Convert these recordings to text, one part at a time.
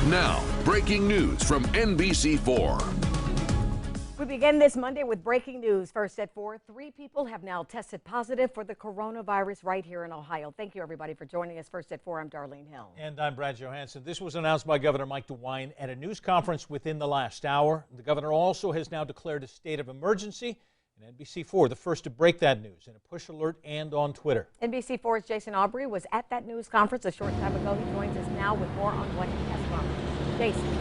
Now, breaking news from NBC4. We begin this Monday with breaking news. First at 4, 3 people have now tested positive for the coronavirus right here in Ohio. Thank you, everybody, for joining us. First at 4, I'm Darlene Hill. And I'm Brad Johansson. This was announced by Governor Mike DeWine at a news conference within the last hour. The governor also has now declared a state of emergency. And NBC4, the first to break that news in a push alert and on Twitter. NBC4's Jason Aubrey was at that news conference a short time ago. He joins us now with more on what he has promised. Jason.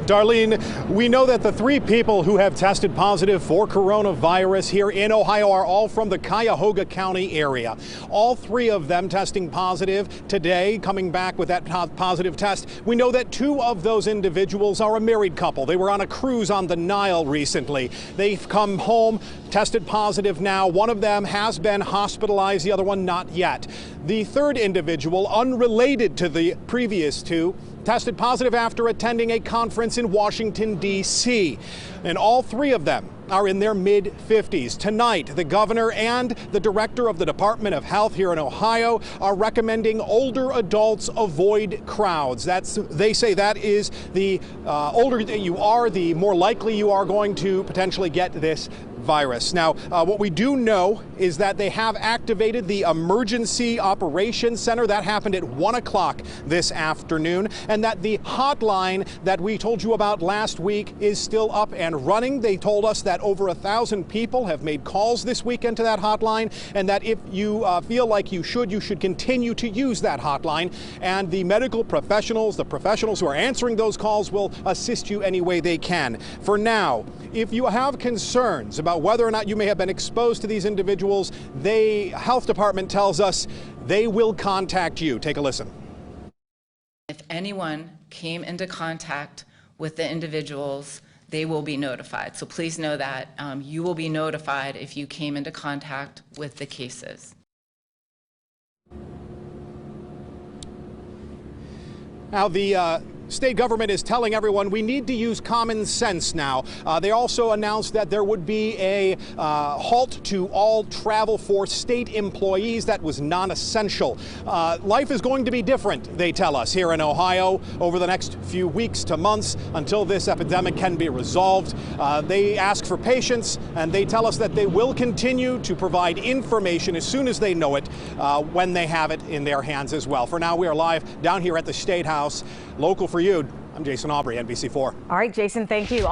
Darlene, we know that the 3 people who have tested positive for coronavirus here in Ohio are all from the Cuyahoga County area. All 3 of them testing positive today, coming back with that positive test. We know that 2 of those individuals are a married couple. They were on a cruise on the Nile recently. They've come home, tested positive now. One of them has been hospitalized, the other one not yet. The 3rd individual, unrelated to the previous 2, tested positive after attending a conference in Washington, D.C. And all 3 of them are in their mid-50s. Tonight, the governor and the director of the Department of Health here in Ohio are recommending older adults avoid crowds. They say that is the older that you are, the more likely you are going to potentially get this virus. Now, what we do know is that they have activated the Emergency Operations Center. That happened at 1 o'clock this afternoon, and that the hotline that we told you about last week is still up and running. They told us that over 1,000 people have made calls this weekend to that hotline, and that if you feel like you should continue to use that hotline. And the medical professionals, the professionals who are answering those calls, will assist you any way they can. For now, if you have concerns about whether or not you may have been exposed to these individuals, the health department tells us they will contact you. Take a listen. If anyone came into contact with the individuals, they will be notified. So please know that you will be notified if you came into contact with the cases. Now, the state government is telling everyone we need to use common sense now. They also announced that there would be a halt to all travel for state employees that was non-essential. Life is going to be different, they tell us, here in Ohio over the next few weeks to months until this epidemic can be resolved. They ask for patience, and they tell us that they will continue to provide information as soon as they know it, when they have it in their hands as well. For now, we are live down here at the State House. Local for you, I'm Jason Aubrey, NBC4. All right, Jason, thank you.